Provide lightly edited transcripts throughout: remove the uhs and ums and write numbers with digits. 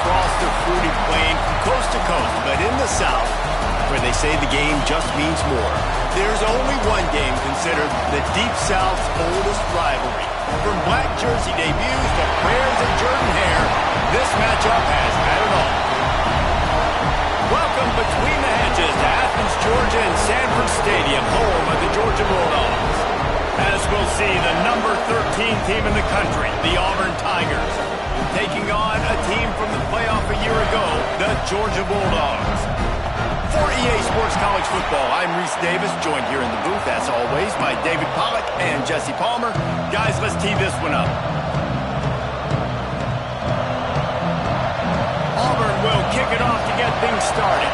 across the fruited plain from coast to coast, but in the South, where they say the game just means more, there's only one game considered the Deep South's oldest rivalry. From black jersey debuts to prayers and Jordan hair, this matchup has had it all. Welcome between the hedges to Athens, Georgia and Sanford Stadium, home of the Georgia Bulldogs. As we'll see, the number 13 team in the country, the Auburn Tigers, taking on a team from the playoff a year ago, the Georgia Bulldogs. For EA Sports College Football, I'm Reese Davis, joined here in the booth, as always, by David Pollack and Jesse Palmer. Guys, let's tee this one up. Auburn will kick it off to get things started.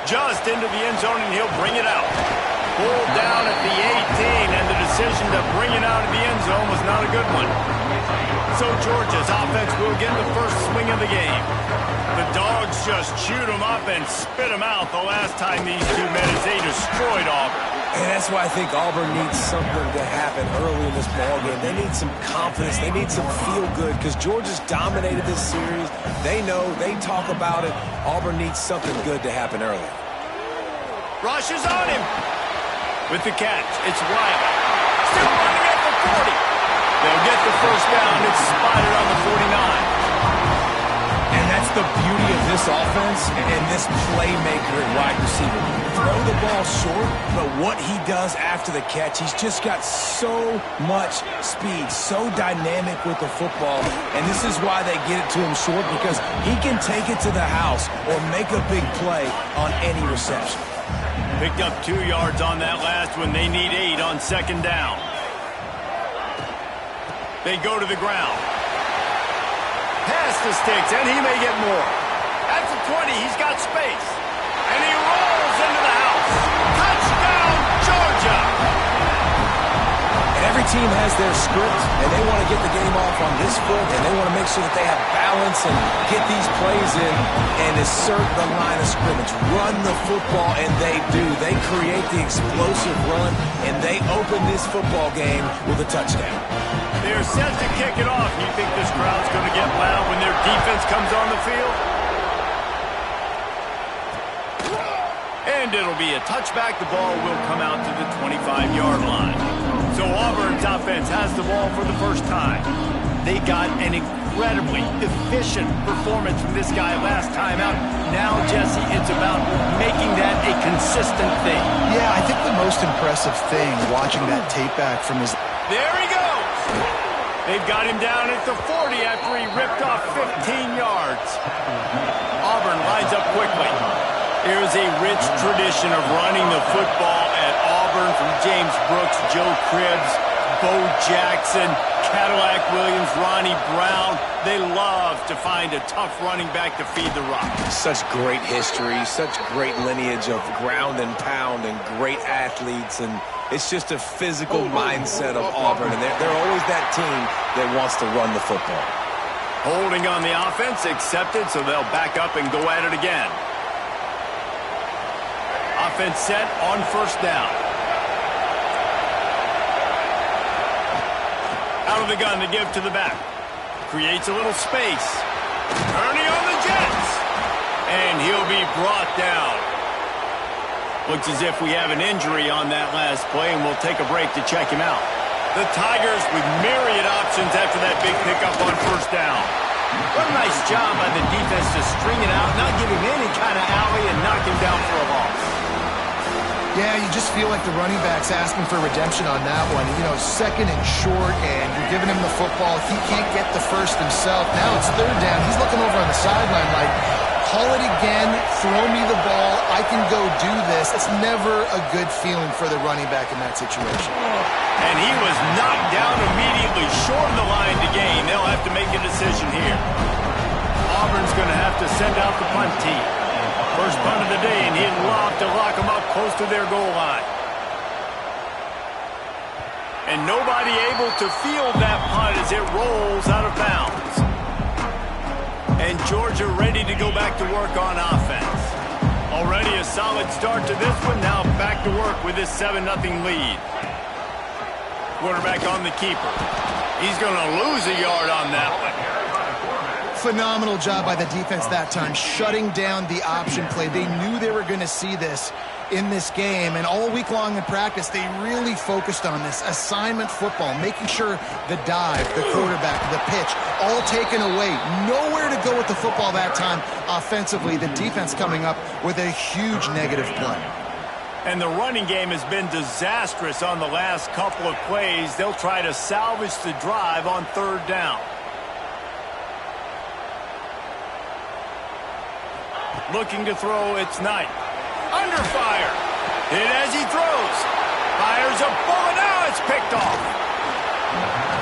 Just into the end zone, and he'll bring it out. Pulled down at the 18, and the decision to bring it out of the end zone was not a good one. So Georgia's offense will get the first swing of the game. The Dogs just chewed them up and spit them out the last time these two met as they destroyed Auburn. And that's why I think Auburn needs something to happen early in this ballgame. They need some confidence. They need some feel-good because Georgia's dominated this series. They know. They talk about it. Auburn needs something good to happen early. Rush is on him. With the catch, it's Riley. Still running at the 40. They'll get the first down. It's spotted on the 49. And that's the beauty of this offense and this playmaker at wide receiver. Throw the ball short, but what he does after the catch, he's just got so much speed, so dynamic with the football. And this is why they get it to him short, because he can take it to the house or make a big play on any reception. Picked up 2 yards on that last one. They need 8 on second down. They go to the ground. Pass the sticks, and he may get more. At the 20, he's got space. And he rolls into the house. Touchdown, Georgia! And every team has their script, and they want to get the game off on this foot, and they want to make sure that they have balance and get these plays in and assert the line of scrimmage. Run the football, and they do. They create the explosive run, and they open this football game with a touchdown. They're set to kick it off. You think this crowd's going to get loud when their defense comes on the field? And it'll be a touchback. The ball will come out to the 25-yard line. So Auburn's offense has the ball for the first time. They got an incredibly efficient performance from this guy last time out. Now, Jesse, it's about making that a consistent thing. Yeah, I think the most impressive thing watching that tape back from his... There he goes! They've got him down at the 40 after he ripped off 15 yards. Auburn lines up quickly. There's a rich tradition of running the football at Auburn from James Brooks, Joe Cribbs, Bo Jackson, Cadillac Williams, Ronnie Brown. They love to find a tough running back to feed the rock. Such great history, such great lineage of ground and pound and great athletes, and it's just a physical mindset of Auburn, and they're always that team that wants to run the football. Holding on the offense, accepted, so they'll back up and go at it again. Offense set on first down. Out of the gun to give to the back. Creates a little space. Ernie on the Jets. And he'll be brought down. Looks as if we have an injury on that last play, and we'll take a break to check him out. The Tigers with myriad options after that big pickup on first down. What a nice job by the defense to string it out, not give him any kind of alley, and knock him down for a loss. Yeah, you just feel like the running back's asking for redemption on that one. You know, second and short, and you're giving him the football. He can't get the first himself. Now it's third down. He's looking over on the sideline like, call it again, throw me the ball, I can go do this. It's never a good feeling for the running back in that situation. And he was knocked down immediately, short of the line to gain. They'll have to make a decision here. Auburn's going to have to send out the punt team. First punt of the day, and he'd love to lock them up close to their goal line. And nobody able to field that punt as it rolls out of bounds. And Georgia ready to go back to work on offense. Already a solid start to this one. Now back to work with this 7-0 lead. Quarterback on the keeper. He's going to lose a yard on that one. Phenomenal job by the defense that time, shutting down the option play. They knew they were going to see this in this game, and all week long in practice, they really focused on this assignment football, making sure the dive, the quarterback, the pitch, all taken away. Nowhere to go with the football that time offensively. The defense coming up with a huge negative play. And the running game has been disastrous on the last couple of plays. They'll try to salvage the drive on third down. Looking to throw, it's Knight. Under fire. Hit as he throws. Fires a bullet. Now it's picked off.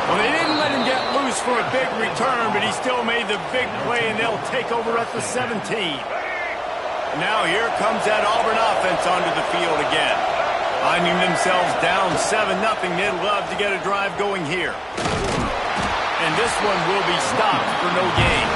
Well, they didn't let him get loose for a big return, but he still made the big play, and they'll take over at the 17. Now here comes that Auburn offense onto the field again. Finding themselves down 7-0, they'd love to get a drive going here. And this one will be stopped for no gain.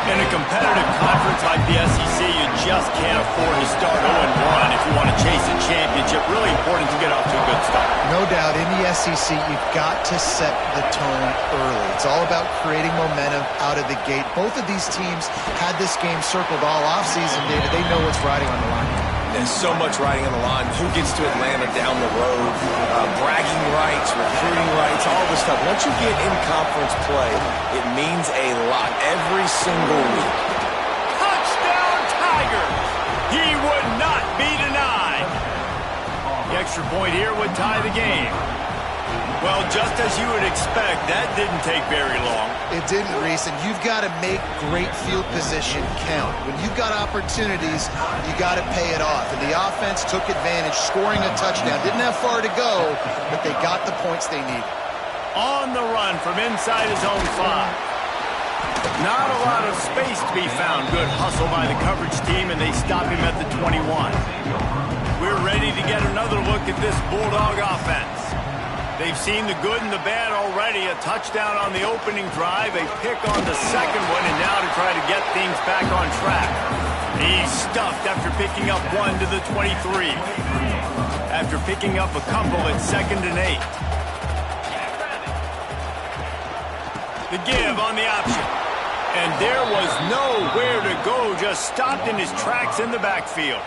In a competitive conference like the SEC, you just can't afford to start 0-1 if you want to chase a championship. Really important to get off to a good start. No doubt, in the SEC, you've got to set the tone early. It's all about creating momentum out of the gate. Both of these teams had this game circled all offseason, David. They know what's riding on the line. There's so much riding on the line. Who gets to Atlanta down the road? Bragging rights, recruiting rights, all this stuff. Once you get in conference play, it means a lot every single week. Touchdown, Tigers! He would not be denied. The extra point here would tie the game. Well, just as you would expect, that didn't take very long. It didn't, Reese, and you've got to make great field position count. When you've got opportunities, you got to pay it off. And the offense took advantage, scoring a touchdown. Didn't have far to go, but they got the points they needed. On the run from inside his own 5. Not a lot of space to be found. Good hustle by the coverage team, and they stop him at the 21. We're ready to get another look at this Bulldog offense. They've seen the good and the bad already. A touchdown on the opening drive, a pick on the second one, and now to try to get things back on track. He's stuffed after picking up 1 to the 23. After picking up a couple at 2nd and 8. The give on the option. And there was nowhere to go, just stopped in his tracks in the backfield.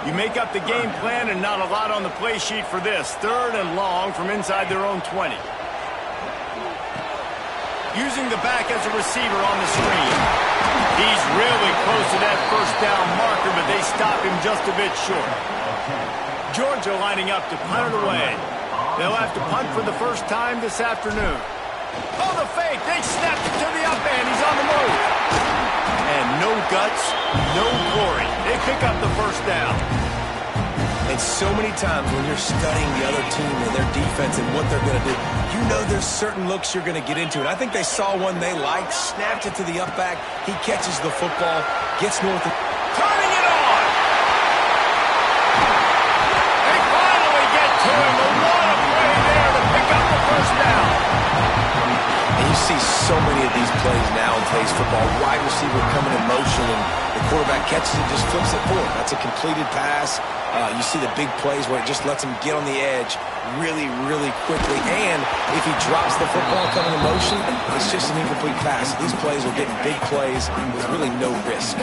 You make up the game plan and not a lot on the play sheet for this. 3rd and long from inside their own 20. Using the back as a receiver on the screen. He's really close to that first down marker, but they stop him just a bit short. Georgia lining up to punt it away. They'll have to punt for the first time this afternoon. Oh, the fake. They snapped it to the up end. He's on the move. And no guts, no glory. They pick up the first down. And so many times when you're studying the other team and their defense and what they're going to do, you know there's certain looks you're going to get into. And I think they saw one they liked, snapped it to the up back. He catches the football, gets north of... Turning it on! They finally get to him. But what a play there to pick up the first down. And you see so many of these plays now in today's football. Wide receiver coming in motion, and the quarterback catches it, just flips it forward. That's a completed pass. You see the big plays where it just lets him get on the edge really, really quickly. And if he drops the football coming in motion, it's just an incomplete pass. These plays are getting big plays with really no risk.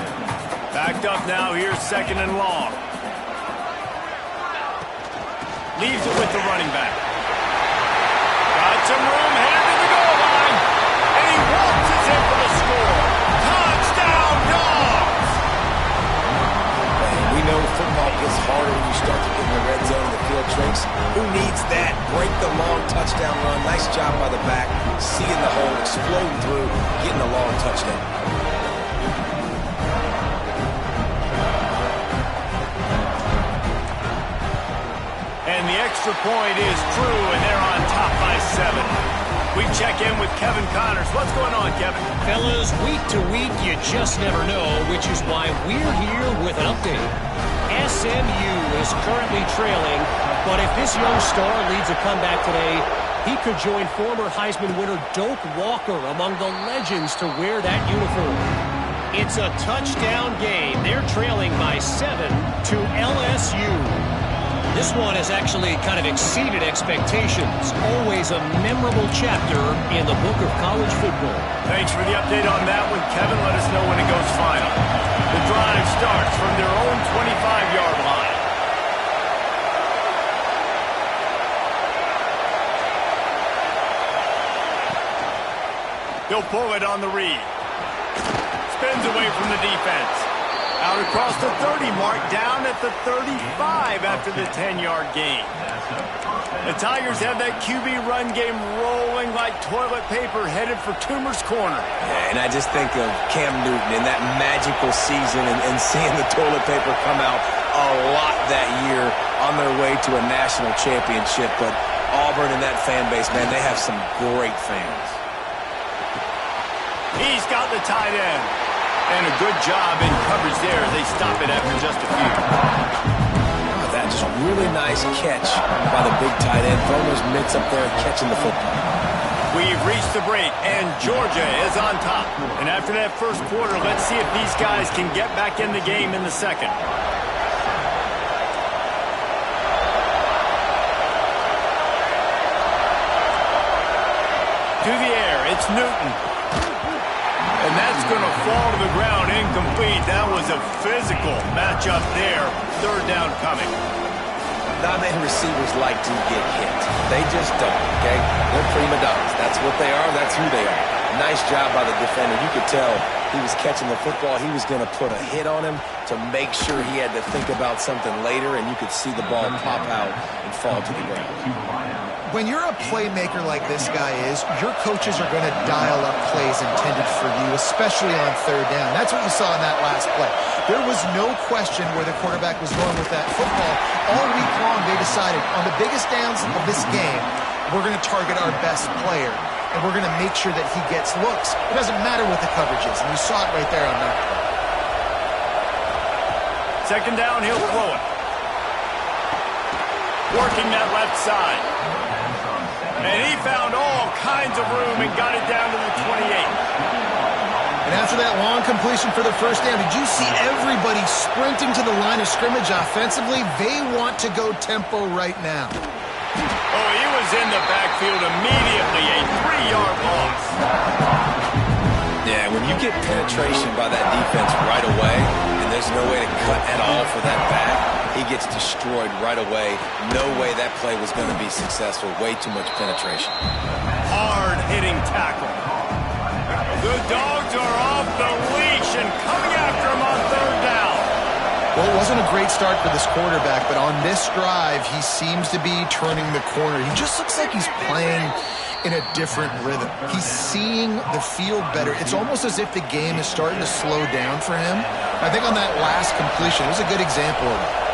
Backed up now. Here's 2nd and long. Leaves it with the running back. Got some room, headed to the goal line. And he waltzes in for the score. Touchdown, Dogs! And we know football gets harder when you start to get in the red zone and the field tricks. Who needs that? Break the long touchdown run. Nice job by the back. Seeing the hole, exploding through, getting a long touchdown. And the extra point is true, and they're on top by 7. We check in with Kevin Connors. What's going on, Kevin? Fellas, week to week, you just never know, which is why we're here with an update. SMU is currently trailing, but if this young star leads a comeback today, he could join former Heisman winner Doak Walker among the legends to wear that uniform. It's a touchdown game. They're trailing by 7 to LSU. This one has actually kind of exceeded expectations. Always a memorable chapter in the book of college football. Thanks for the update on that one, Kevin. Let us know when it goes final. The drive starts from their own 25-yard line. He'll pull it on the read. Spins away from the defense. Out across the 30 mark, down at the 35 after the 10-yard gain. The Tigers have that QB run game rolling like toilet paper headed for Toomer's Corner. Yeah, and I just think of Cam Newton in that magical season and seeing the toilet paper come out a lot that year on their way to a national championship. But Auburn and that fan base, man, they have some great fans. He's got the tight end. And a good job in coverage there. They stop it after just a few. That just really nice catch by the big tight end. Throwing those mitts up there and catching the football. We've reached the break, and Georgia is on top. And after that first quarter, let's see if these guys can get back in the game in the second. To the air, it's Newton. And that's going to fall to the ground incomplete. That was a physical matchup there. Third down coming. Not many receivers like to get hit. They just don't, okay? They're prima donnas. That's what they are. That's who they are. Nice job by the defender. You could tell he was catching the football. He was going to put a hit on him to make sure he had to think about something later, and you could see the ball pop out and fall to the ground. When you're a playmaker like this guy is, your coaches are going to dial up plays intended for you, especially on third down. That's what you saw in that last play. There was no question where the quarterback was going with that football. All week long, they decided on the biggest downs of this game, we're going to target our best player, and we're going to make sure that he gets looks. It doesn't matter what the coverage is, and you saw it right there on that play. Second down, he'll throw it. Working that left side. And he found all kinds of room and got it down to the 28. And after that long completion for the first down, did you see everybody sprinting to the line of scrimmage offensively? They want to go tempo right now. Oh, he was in the backfield immediately. A 3-yard loss. Yeah, when you get penetration by that defense right away, and there's no way to cut at all for that back, he gets destroyed right away. No way that play was going to be successful. Way too much penetration. Hard-hitting tackle. The Dogs are off the leash and coming after him on third down. Well, it wasn't a great start for this quarterback, but on this drive, he seems to be turning the corner. He just looks like he's playing in a different rhythm. He's seeing the field better. It's almost as if the game is starting to slow down for him. I think on that last completion, it was a good example of it.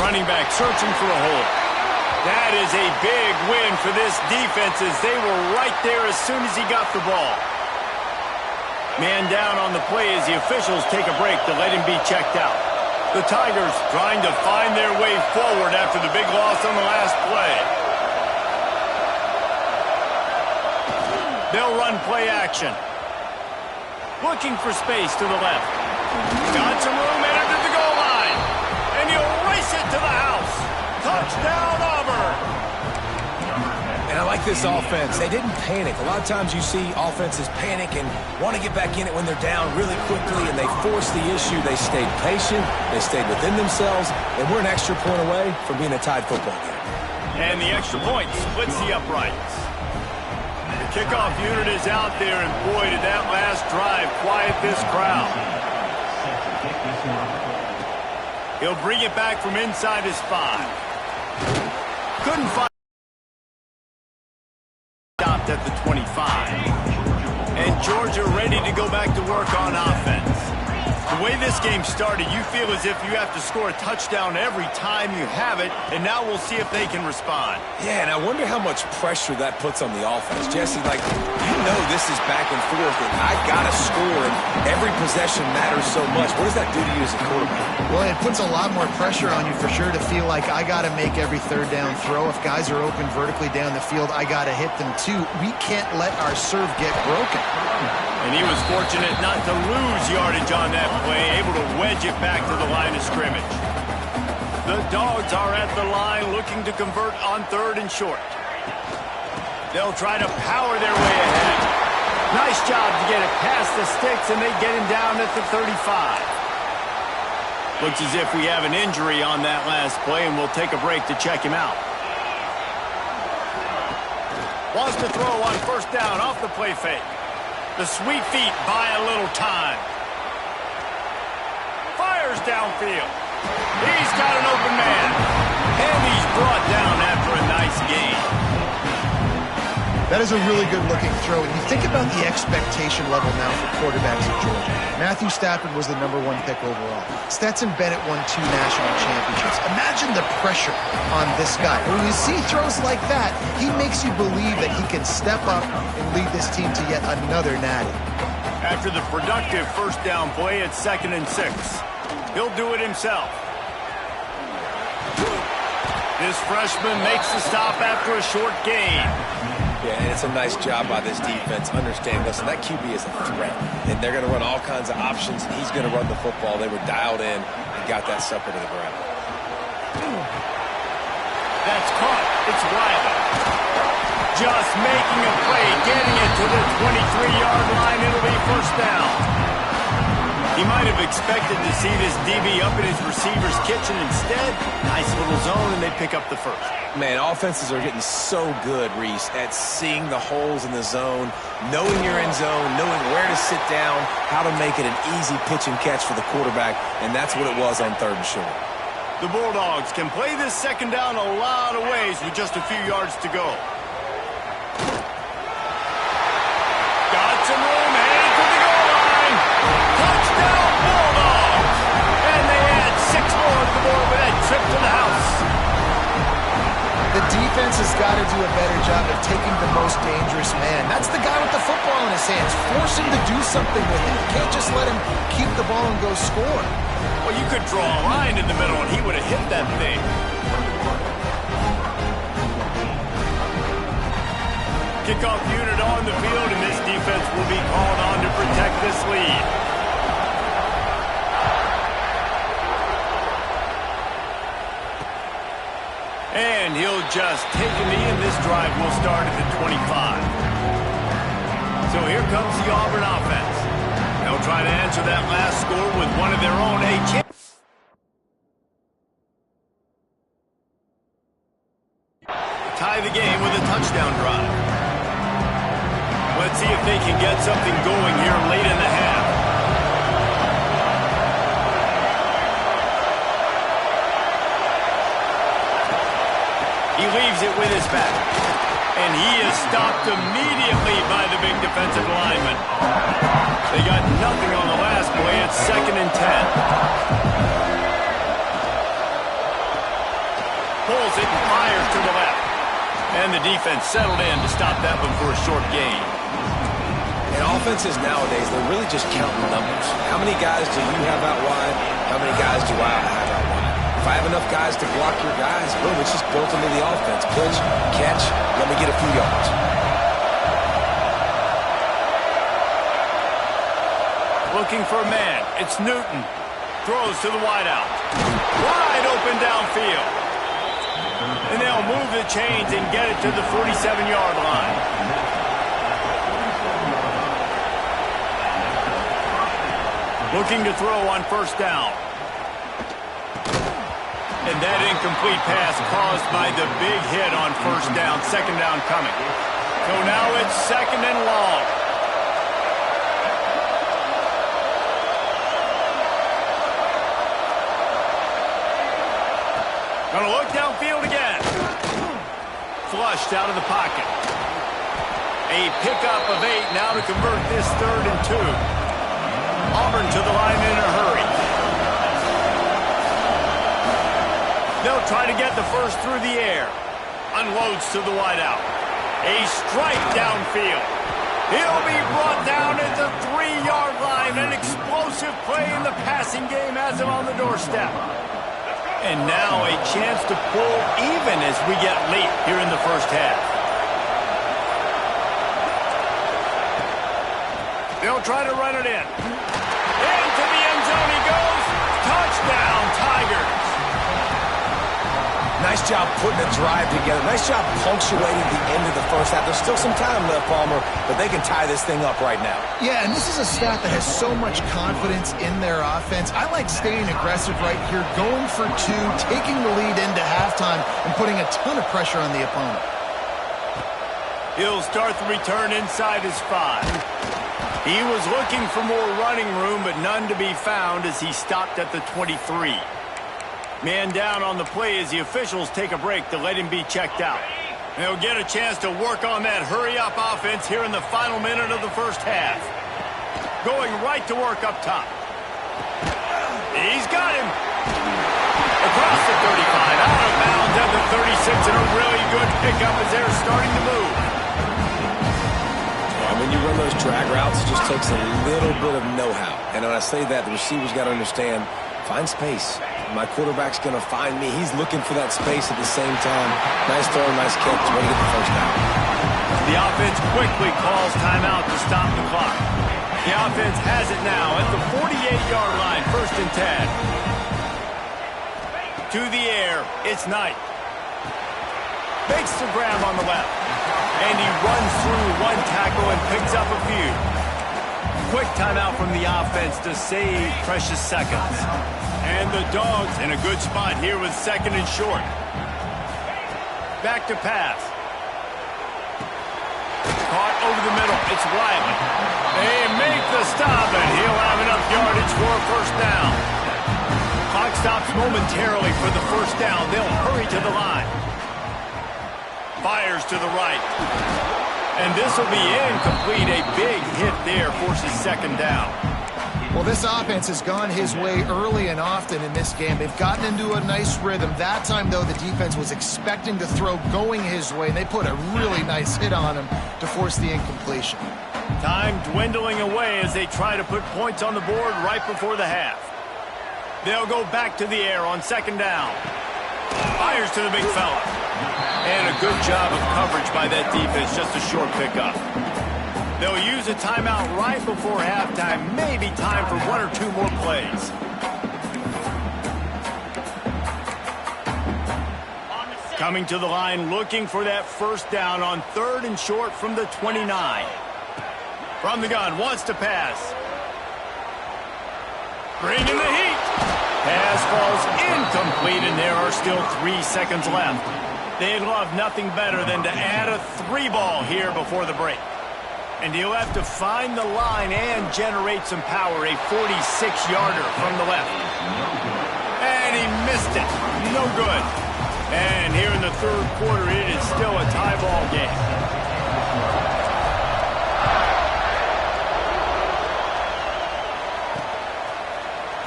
Running back searching for a hole. That is a big win for this defense as they were right there as soon as he got the ball. Man down on the play as the officials take a break to let him be checked out. The Tigers trying to find their way forward after the big loss on the last play. They'll run play action. Looking for space to the left. Got some room, entered to the goal line. And he'll race it to the house. Touchdown, Auburn. And I like this offense. They didn't panic. A lot of times you see offenses panic and want to get back in it when they're down really quickly, and they force the issue. They stayed patient. They stayed within themselves, and we're an extra point away from being a tied football game. And the extra point splits the uprights. The kickoff unit is out there, and boy, did that last drive quiet this crowd. He'll bring it back from inside his 5. Couldn't find stopped at the 25. And Georgia ready to go back to work on offense. The way this game started, you feel as if you have to score a touchdown every time you have it, and now we'll see if they can respond. Yeah, and I wonder how much pressure that puts on the offense. Jesse, like, you know this is back and forth, and I got to score, and every possession matters so much. What does that do to you as a quarterback? Well, it puts a lot more pressure on you for sure to feel like I got to make every third down throw. If guys are open vertically down the field, I got to hit them too. We can't let our serve get broken. And he was fortunate not to lose yardage on that play. play, able to wedge it back to the line of scrimmage. The Dogs are at the line looking to convert on 3rd and short. They'll try to power their way ahead. Nice job to get it past the sticks, and they get him down at the 35. Looks as if we have an injury on that last play, and we'll take a break to check him out. Wants to throw on 1st down off the play fake. The sweet feet buy a little time. Fires downfield. He's got an open man. And he's brought down after a nice gain. That is a really good-looking throw. And you think about the expectation level now for quarterbacks in Georgia. Matthew Stafford was the #1 pick overall. Stetson Bennett won 2 national championships. Imagine the pressure on this guy. When you see throws like that, he makes you believe that he can step up and lead this team to yet another natty. After the productive 1st down play at 2nd and 6, he'll do it himself. This freshman makes the stop after a short gain. Yeah, and it's a nice job by this defense. Understand, listen, that QB is a threat, and they're going to run all kinds of options, and he's going to run the football. They were dialed in and got that sucker to the ground. That's caught. It's Riley. Just making a play, getting it to the 23-yard line. It'll be 1st down. He might have expected to see this DB up in his receiver's kitchen. Instead, nice little zone, and they pick up the 1st. Man, offenses are getting so good, Reese, at seeing the holes in the zone, knowing your end zone, knowing where to sit down, how to make it an easy pitch and catch for the quarterback, and that's what it was on 3rd and short. The Bulldogs can play this 2nd down a lot of ways with just a few yards to go. Got some room, headed to the goal line. Touchdown, Bulldogs! And they add 6 more to the board with that trip to the house. The defense has got to do a better job of taking the most dangerous man. That's the guy with the football in his hands. Force him to do something with it. You can't just let him keep the ball and go score. Well, you could draw a line in the middle, and he would have hit that thing. Kickoff unit on the field, and this defense will be called on to protect this lead. And he'll just take a knee, and this drive will start at the 25. So here comes the Auburn offense. They'll try to answer that last score with one of their own. Tie the game with a touchdown drive. Let's see if they can get something going here late in the half. He leaves it with his back. And he is stopped immediately by the big defensive lineman. They got nothing on the last play. It's 2nd and 10. Pulls it and fires to the left. And the defense settled in to stop that one for a short gain. And offenses nowadays, they're really just counting numbers. How many guys do you have out wide? How many guys do I have out wide? If I have enough guys to block your guys, boom, it's just built into the offense. Pitch, catch, let me get a few yards. Looking for a man. It's Newton. Throws to the wideout. Wide open downfield. And they'll move the chains and get it to the 47-yard line. Looking to throw on 1st down. And that incomplete pass caused by the big hit on 1st down. 2nd down coming. So now it's 2nd and long. Gonna look downfield again. Flushed out of the pocket. A pickup of 8 now to convert this 3rd and 2. Auburn to the line in a hurry. They'll try to get the 1st through the air. Unloads to the wideout. A strike downfield. He'll be brought down at the 3-yard line. An explosive play in the passing game has him on the doorstep. And now a chance to pull even as we get late here in the 1st half. They'll try to run it in. Into the end zone. Nice job putting a drive together. Nice job punctuating the end of the first half. There's still some time left, Palmer, but they can tie this thing up right now. Yeah, and this is a staff that has so much confidence in their offense. I like staying aggressive right here, going for two, taking the lead into halftime, and putting a ton of pressure on the opponent. He'll start the return inside his 5. He was looking for more running room, but none to be found as he stopped at the 23. Man down on the play as the officials take a break to let him be checked out. They'll get a chance to work on that hurry-up offense here in the final minute of the first half. Going right to work up top. He's got him. Across the 35, out of bounds at the 36, and a really good pickup as they're starting to move. When you run those drag routes, it just takes a little bit of know-how. And when I say that, the receiver's got to understand, find space. My quarterback's going to find me. He's looking for that space at the same time. Nice throw, nice catch. Way to get the first down. The offense quickly calls timeout to stop the clock. The offense has it now at the 48-yard line, 1st and 10. To the air, it's Knight. Makes the grab on the left. And he runs through one tackle and picks up a few. Quick timeout from the offense to save precious seconds. And the Dogs in a good spot here with 2nd and short. Back to pass. Caught over the middle. It's Riley. They make the stop, and he'll have enough yardage for a first down. Clock stops momentarily for the first down. They'll hurry to the line. Fires to the right. And this will be incomplete. A big hit there forces 2nd down. Well, this offense has gone his way early and often in this game. They've gotten into a nice rhythm. That time, though, the defense was expecting to throw going his way, and they put a really nice hit on him to force the incompletion. Time dwindling away as they try to put points on the board right before the half. They'll go back to the air on 2nd down. Fires to the big fella. And a good job of coverage by that defense, just a short pickup. They'll use a timeout right before halftime. Maybe time for 1 or 2 more plays. Coming to the line, looking for that first down on 3rd and short from the 29. From the gun, wants to pass. Bringing the heat. Pass falls incomplete, and there are still 3 seconds left. They'd love nothing better than to add a 3-ball here before the break. And he'll have to find the line and generate some power. A 46-yarder from the left. And he missed it. No good. And here in the 3rd quarter, it is still a tie ball game.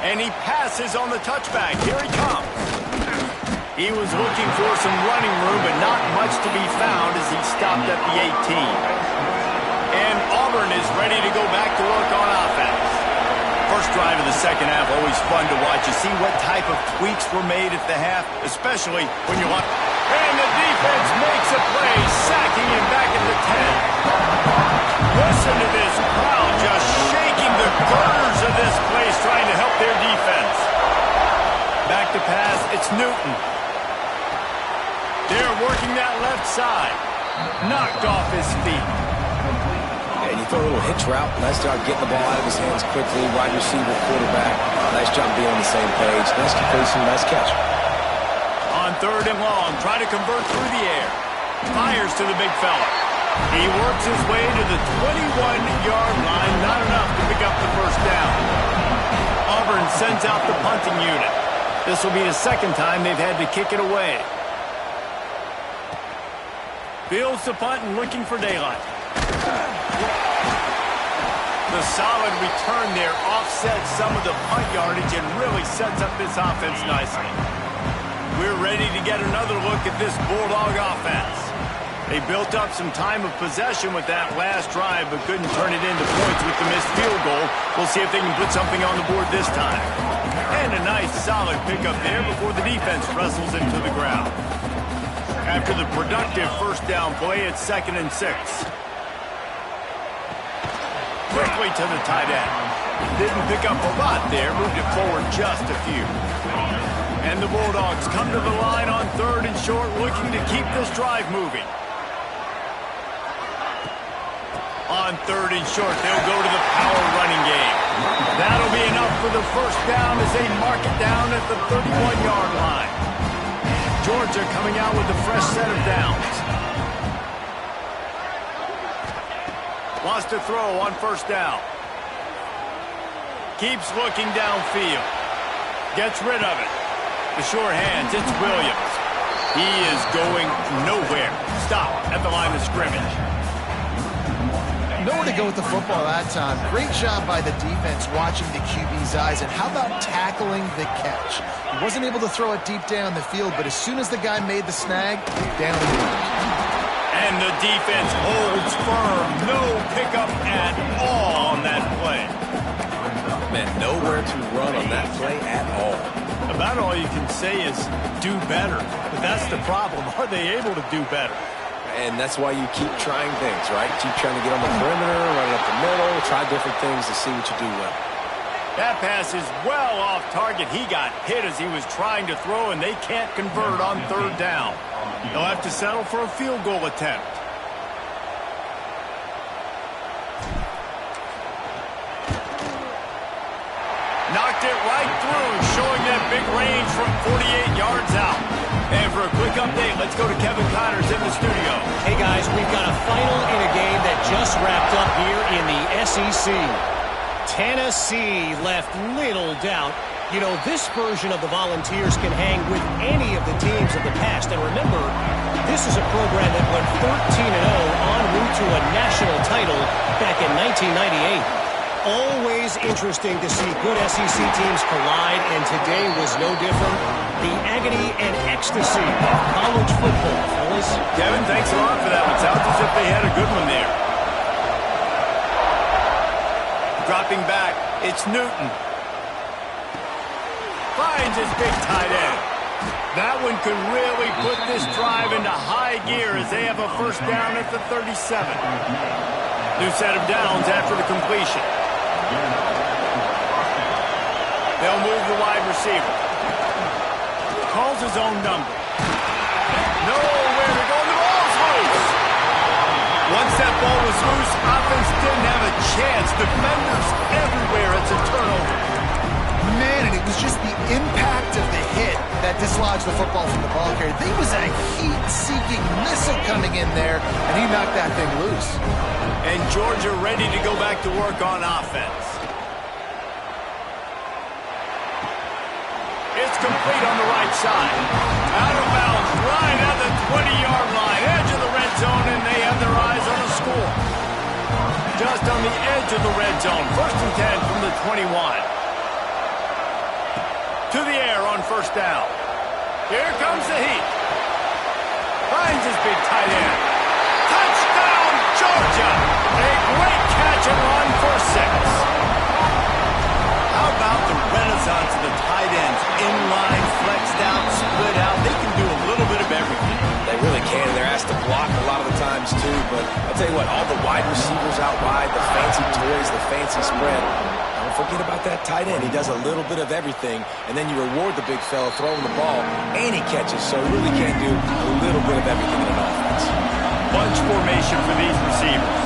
And he passes on the touchback. Here he comes. He was looking for some running room, but not much to be found as he stopped at the 18. And Auburn is ready to go back to work on offense. First drive of the second half, always fun to watch. You see what type of tweaks were made at the half, especially when you want... And the defense makes a play, sacking him back at the 10. Listen to this crowd just shaking the girders of this place, trying to help their defense. Back to pass, it's Newton. They're working that left side. Knocked off his feet. And you throw a little hitch route. Nice job getting the ball out of his hands quickly. Wide receiver, quarterback. Nice job being on the same page. Nice completion, nice catch. On 3rd and long, try to convert through the air. Fires to the big fella. He works his way to the 21-yard line. Not enough to pick up the first down. Auburn sends out the punting unit. This will be the 2nd time they've had to kick it away. Fields the punt and looking for daylight. The solid return there offsets some of the punt yardage and really sets up this offense nicely. We're ready to get another look at this Bulldog offense. They built up some time of possession with that last drive, but couldn't turn it into points with the missed field goal. We'll see if they can put something on the board this time. And a nice solid pickup there before the defense wrestles into the ground. After the productive first down play, it's 2nd and 6. Quickly to the tight end. Didn't pick up a lot there, moved it forward just a few. And the Bulldogs come to the line on 3rd and short, looking to keep this drive moving. On 3rd and short, they'll go to the power running game. That'll be enough for the first down as they mark it down at the 31-yard line. Georgia coming out with a fresh set of downs. Wants to throw on 1st down. Keeps looking downfield. Gets rid of it. The short hands, it's Williams. He is going nowhere. Stop at the line of scrimmage. Nowhere to go with the football that time. Great job by the defense watching the QB's eyes. And how about tackling the catch? He wasn't able to throw it deep down the field, but as soon as the guy made the snag, down he went. And the defense holds firm. No pickup at all on that play. Man, nowhere to run on that play at all. About all you can say is do better. But that's the problem. Are they able to do better? And that's why you keep trying things, right? Keep trying to get on the perimeter, run it up the middle, try different things to see what you do well. That pass is well off target. He got hit as he was trying to throw, and they can't convert on 3rd down. They'll have to settle for a field goal attempt. Knocked it right through, showing that big range from 48 yards out. And for a quick update, let's go to Kevin Connors in the studio. Hey, guys, we've got a final in a game that just wrapped up here in the SEC. Tennessee left little doubt. You know, this version of the Volunteers can hang with any of the teams of the past. And remember, this is a program that went 13-0 en route to a national title back in 1998. Always interesting to see good SEC teams collide, and today was no different. The agony and ecstasy of college football, fellas. Kevin, thanks a lot for that one. Sounds as if they had a good one there. Dropping back, it's Newton. Finds his big tight end. That one could really put this drive into high gear as they have a first down at the 37. New set of downs after the completion. They'll move the wide receiver. Calls his own number. Nowhere to go. The ball's loose. Once that ball was loose, offense didn't have a chance. Defenders everywhere. It's a turnover. Man, and it was just the impact of the hit that dislodged the football from the ball carrier. There was a heat-seeking missile coming in there, and he knocked that thing loose. And Georgia ready to go back to work on offense. It's complete on the right side. Out of bounds, right at the 20-yard line. Edge of the red zone, and they have their eyes on the score. Just on the edge of the red zone. 1st and 10 from the 21. To the air on 1st down. Here comes the heat. Finds his big tight end. Touchdown, Georgia! A great catch and run for 6. How about the renaissance of the tight ends? Inline, flexed out, split out. They can do a little bit of everything. They really can. They're asked to block a lot of the times, too. But I'll tell you what, all the wide receivers out wide, the fancy toys, the fancy spread, don't forget about that tight end. He does a little bit of everything, and then you reward the big fella throwing the ball, and he catches. So he really can do a little bit of everything in an offense. Bunch formation for these receivers.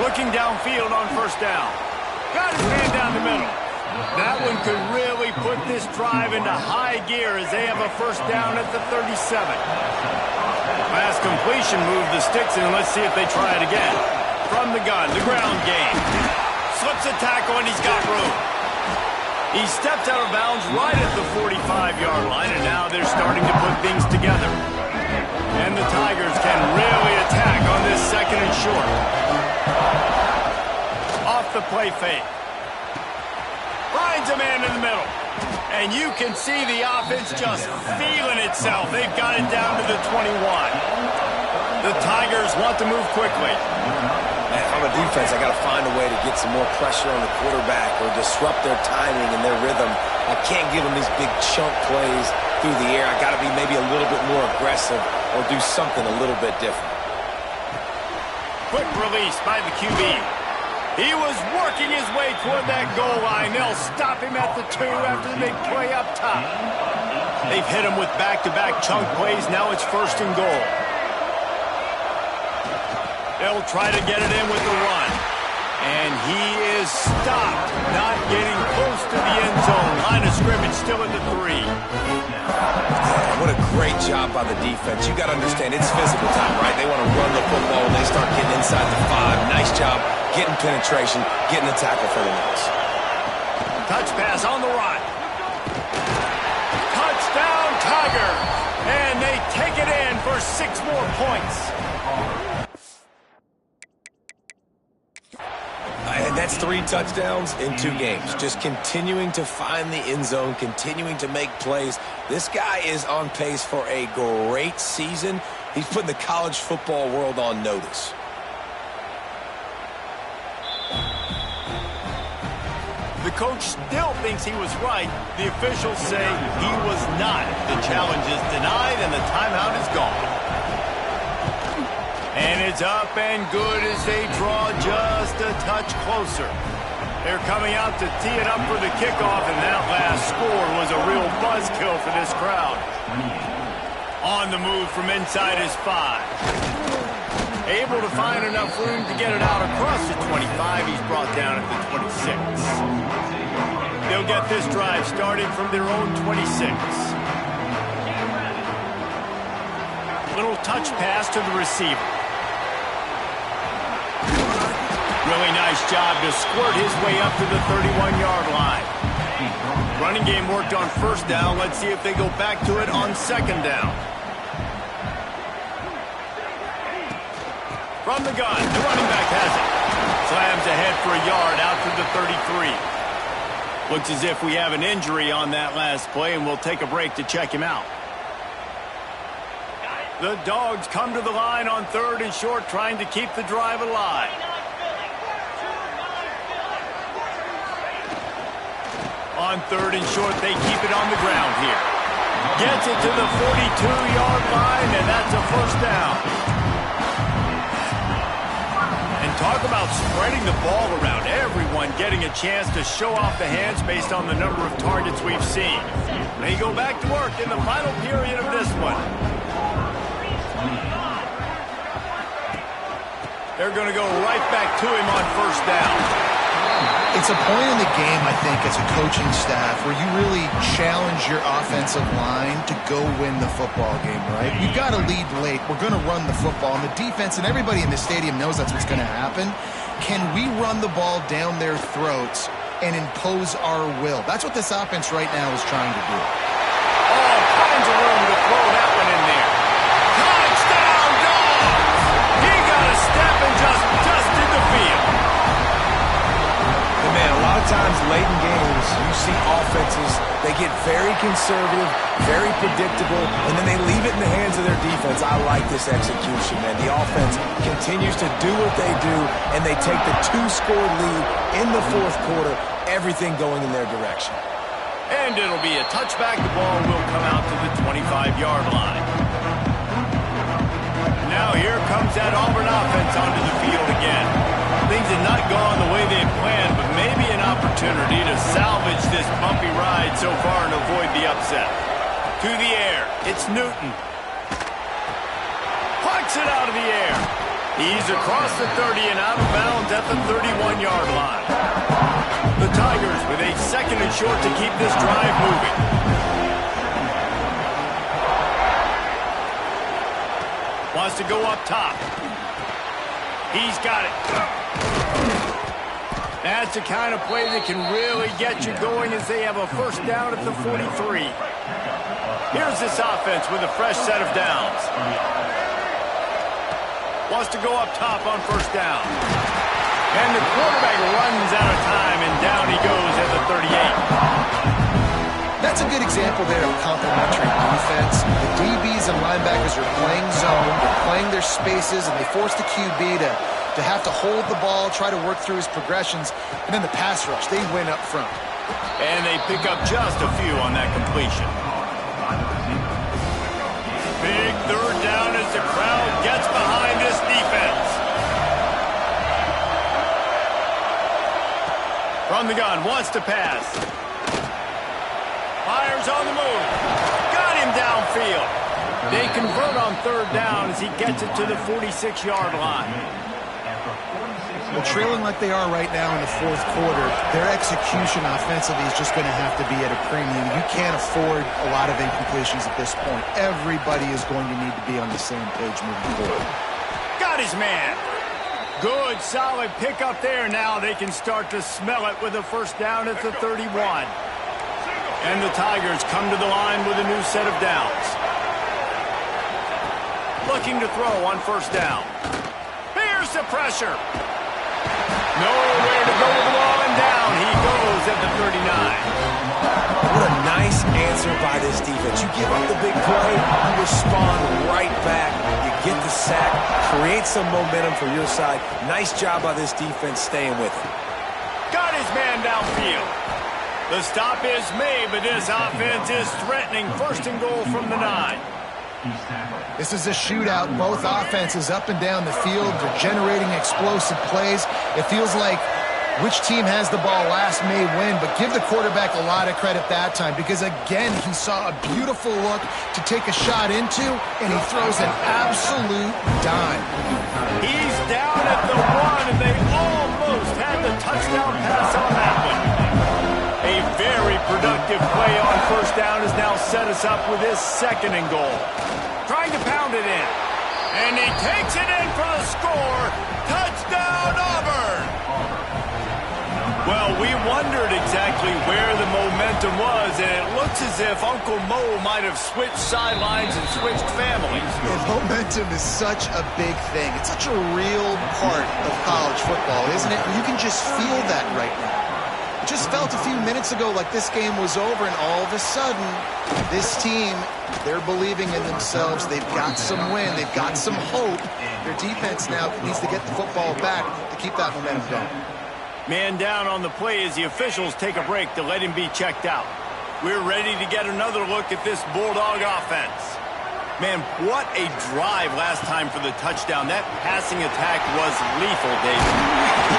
Looking downfield on 1st down. Got his man down the middle. That one could really put this drive into high gear as they have a first down at the 37. Pass completion, move the sticks, and let's see if they try it again. From the gun, the ground game. Slips a tackle, and he's got room. He steps out of bounds right at the 45-yard line, and now they're starting to put things together. And the Tigers can really attack on this 2nd and short. Off the play fake. Finds a man in the middle. And you can see the offense just feeling itself. They've got it down to the 21. The Tigers want to move quickly. Man, if I'm a defense, I got to find a way to get some more pressure on the quarterback or disrupt their timing and their rhythm. I can't give them these big chunk plays through the air. I got to be maybe a little bit more aggressive or do something a little bit different. Quick release by the QB. He was working his way toward that goal line. They'll stop him at the 2 after the big play up top. They've hit him with back-to-back chunk plays. Now it's 1st and goal. They'll try to get it in with the run. And he is stopped, not getting close to the end zone. Line of scrimmage still at the 3. What a great job by the defense. You got to understand, it's physical time, right? They want to run the football when they start getting inside the 5. Nice job getting penetration, getting the tackle for the loss. Touch pass on the run. Touchdown, Tiger. And they take it in for 6 more points. And that's 3 touchdowns in 2 games. Just continuing to find the end zone, continuing to make plays. This guy is on pace for a great season. He's putting the college football world on notice. The coach still thinks he was right. The officials say he was not. The challenge is denied and the timeout is gone. And it's up and good as they draw just a touch closer. They're coming out to tee it up for the kickoff, and that last score was a real buzzkill for this crowd. On the move from inside his 5. Able to find enough room to get it out across the 25. He's brought down at the 26. They'll get this drive started from their own 26. Little touch pass to the receiver. Really nice job to squirt his way up to the 31-yard line. Running game worked on 1st down. Let's see if they go back to it on 2nd down. From the gun, the running back has it. Slams ahead for a yard out to the 33. Looks as if we have an injury on that last play, and we'll take a break to check him out. The Dogs come to the line on 3rd and short, trying to keep the drive alive. On 3rd and short, they keep it on the ground here. Gets it to the 42-yard line, and that's a 1st down. And talk about spreading the ball around. Everyone getting a chance to show off the hands based on the number of targets we've seen. They go back to work in the final period of this one. They're going to go right back to him on 1st down. It's a point in the game, I think, as a coaching staff where you really challenge your offensive line to go win the football game, right? We've got to lead late. We're going to run the football. And the defense and everybody in the stadium knows that's what's going to happen. Can we run the ball down their throats and impose our will? That's what this offense right now is trying to do. All kinds of room to throw that one in there. Touchdown, Dogs! He got a step and just dusted the field. Man, a lot of times late in games, you see offenses, they get very conservative, very predictable, and then they leave it in the hands of their defense. I like this execution, man. The offense continues to do what they do, and they take the 2-score lead in the 4th quarter, everything going in their direction. And it'll be a touchback. The ball will come out to the 25-yard line. Now here comes that Auburn offense onto the field again. Things have not gone the way they had planned, but maybe an opportunity to salvage this bumpy ride so far and avoid the upset. To the air, it's Newton. Plucks it out of the air. He's across the 30 and out of bounds at the 31-yard line. The Tigers with a 2nd and short to keep this drive moving. Wants to go up top. He's got it. That's the kind of play that can really get you going as they have a 1st down at the 43. Here's this offense with a fresh set of downs. Wants to go up top on 1st down. And the quarterback runs out of time, and down he goes at the 38. That's a good example there of complementary defense. The DBs and linebackers are playing zone, they're playing their spaces, and they force the QB to have to hold the ball, try to work through his progressions, and then the pass rush, they win up front. And they pick up just a few on that completion. Big 3rd down as the crowd gets behind this defense. On the gun, wants to pass. Fires on the move. Got him downfield. They convert on third down as he gets it to the 46-yard line. Well, trailing like they are right now in the fourth quarter, their execution offensively is just going to have to be at a premium. You can't afford a lot of incompletions at this point. Everybody is going to need to be on the same page moving forward. Got his man. Good, solid pickup there. Now they can start to smell it with a first down at the 31. And the Tigers come to the line with a new set of downs. Looking to throw on first down. Here's the pressure. Nowhere to go with the ball, and down he goes at the 39. What a nice answer by this defense. You give up the big play, you respond right back. You get the sack, create some momentum for your side. Nice job by this defense staying with it. Got his man downfield. The stop is made, but this offense is threatening. First and goal from the 9. This is a shootout. Both offenses up and down the field. They're generating explosive plays. It feels like which team has the ball last may win, but give the quarterback a lot of credit that time because, again, he saw a beautiful look to take a shot into, and he throws an absolute dime. He's down at the 1, and they almost had the touchdown pass on that one. A very productive play on first down has now set us up with his second and goal. Trying to pound it in. And he takes it in for the score. Touchdown, Auburn! Well, we wondered exactly where the momentum was, and it looks as if Uncle Mo might have switched sidelines and switched families. And momentum is such a big thing. It's such a real part of college football, isn't it? You can just feel that right now. It just felt a few minutes ago like this game was over, and all of a sudden, this team, they're believing in themselves. They've got some wind. They've got some hope. Their defense now needs to get the football back to keep that momentum going. Man down on the play as the officials take a break to let him be checked out. We're ready to get another look at this Bulldog offense. Man, what a drive last time for the touchdown. That passing attack was lethal, David.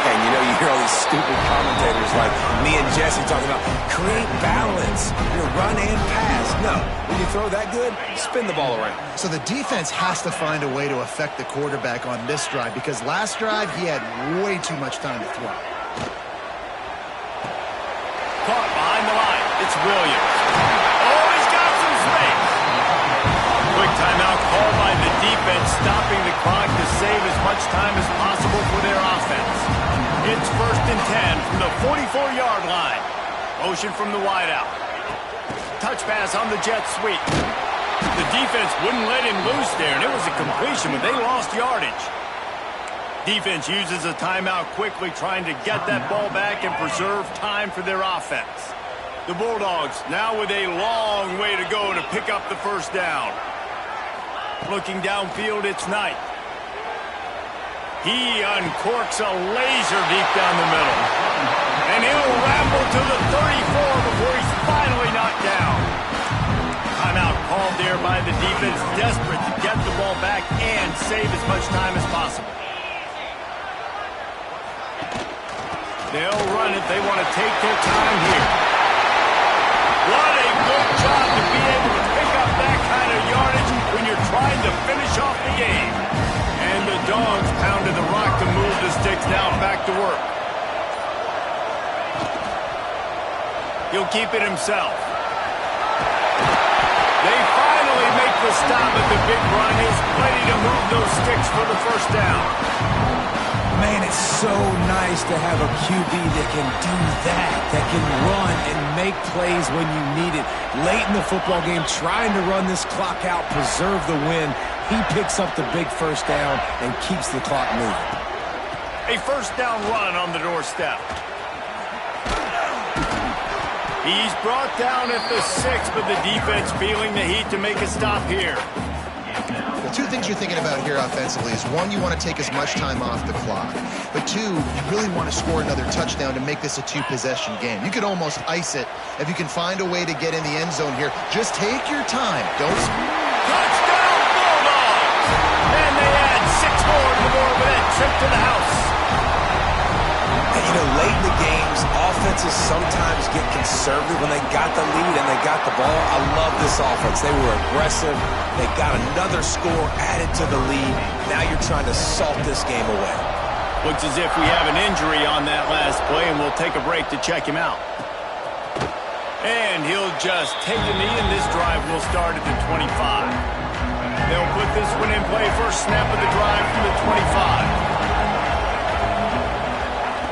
And you know, you hear all these stupid commentators like me and Jesse talking about create balance, run and pass. No, when you throw that good, spin the ball around. So the defense has to find a way to affect the quarterback on this drive because last drive he had way too much time to throw. Caught behind the line. It's Williams. Oh, he's got some space. Quick timeout called by the defense, stopping the clock to save as much time as possible for their offense. It's 1st and 10 from the 44-yard line. Motion from the wideout. Touch pass on the jet sweep. The defense wouldn't let him loose there, and it was a completion, but they lost yardage. Defense uses a timeout quickly, trying to get that ball back and preserve time for their offense. The Bulldogs now with a long way to go to pick up the first down. Looking downfield, it's Knight. He uncorks a laser deep down the middle. And he'll ramble to the 34 before he's finally knocked down. Timeout called there by the defense, desperate to get the ball back and save as much time as possible. They'll run it. They want to take their time here. What a good job to be able to pick up that kind of yardage when you're trying to finish off the game. And the Dogs pounded the rock to move the sticks now back to work. He'll keep it himself. They finally make the stop at the big run. He's ready to move those sticks for the first down. Man, it's so nice to have a QB that can do that can run and make plays when you need it. Late in the football game, trying to run this clock out, preserve the win. He picks up the big first down and keeps the clock moving. A first down run on the doorstep. He's brought down at the 6, but the defense feeling the heat to make a stop here. Two things you're thinking about here offensively is, one, you want to take as much time off the clock. But two, you really want to score another touchdown to make this a two-possession game. You could almost ice it if you can find a way to get in the end zone here. Just take your time. Don't... Touchdown, Bulldogs! And they add 6 more to the board with that trip to the house. And, you know, late in the games, offenses sometimes get conservative when they got the lead and they got the ball. I love this offense. They were aggressive. They got another score added to the lead. Now you're trying to salt this game away. Looks as if we have an injury on that last play, and we'll take a break to check him out. And he'll just take a knee, and this drive will start at the 25. They'll put this one in play. First snap of the drive from the 25.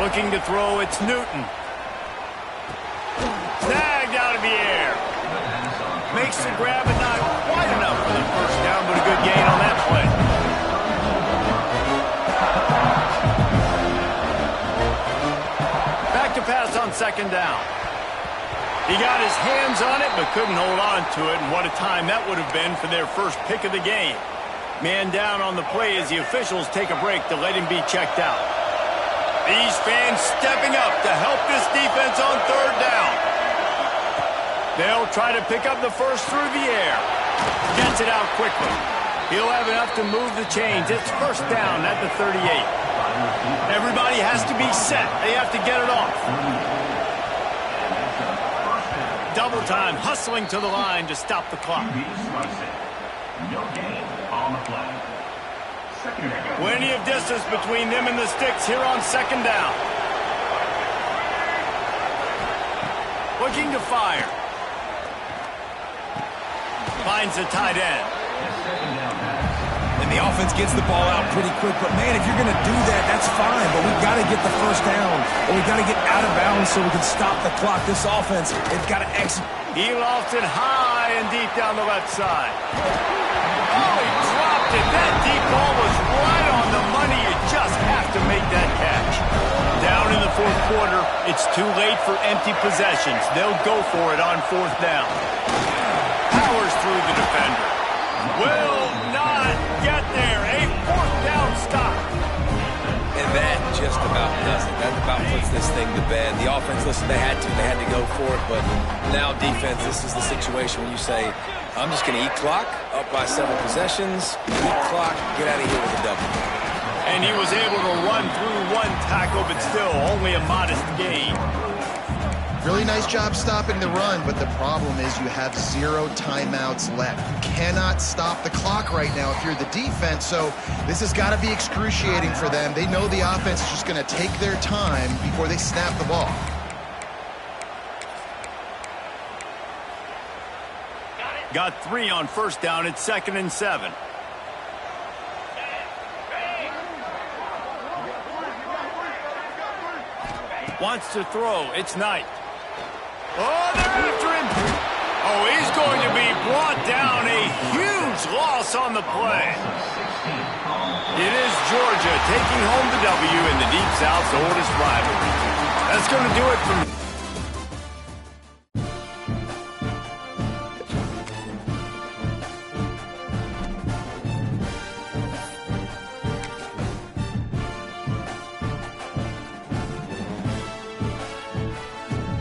Looking to throw, it's Newton. Snagged out of the air. Makes the grab, and not quite enough for the first down, but a good gain on that play. Back to pass on second down. He got his hands on it, but couldn't hold on to it, and what a time that would have been for their first pick of the game. Man down on the play as the officials take a break to let him be checked out. These fans stepping up to help this defense on third down. They'll try to pick up the first through the air. Gets it out quickly. He'll have enough to move the chains. It's first down at the 38. Everybody has to be set. They have to get it off. Double time, hustling to the line to stop the clock. No gain on the play. Plenty of distance between them and the sticks here on second down. Looking to fire. Finds the tight end. And the offense gets the ball out pretty quick. But, man, if you're going to do that, that's fine. But we've got to get the first down. And we've got to get out of bounds so we can stop the clock. This offense, they've got to execute. He lost it high and deep down the left side. Oh, he dropped it. That deep ball was right on the money. You just have to make that catch. Down in the fourth quarter, it's too late for empty possessions. They'll go for it on fourth down. Powers through the defender. Will not get there. A fourth down stop. And that just about does it. That about puts this thing to bed. The offense, listen, they had to go for it. But now defense, this is the situation when you say, I'm just going to eat clock, up by 7 possessions, eat clock, get out of here with a W. And he was able to run through one tackle, but still only a modest gain. Really nice job stopping the run, but the problem is you have 0 timeouts left. You cannot stop the clock right now if you're the defense, so this has got to be excruciating for them. They know the offense is just going to take their time before they snap the ball. Got 3 on first down. It's 2nd and 7. Wants to throw. It's Knight. Oh, they're after him. Oh, he's going to be brought down. A huge loss on the play. It is Georgia taking home the W in the Deep South's oldest rivalry. That's going to do it for me.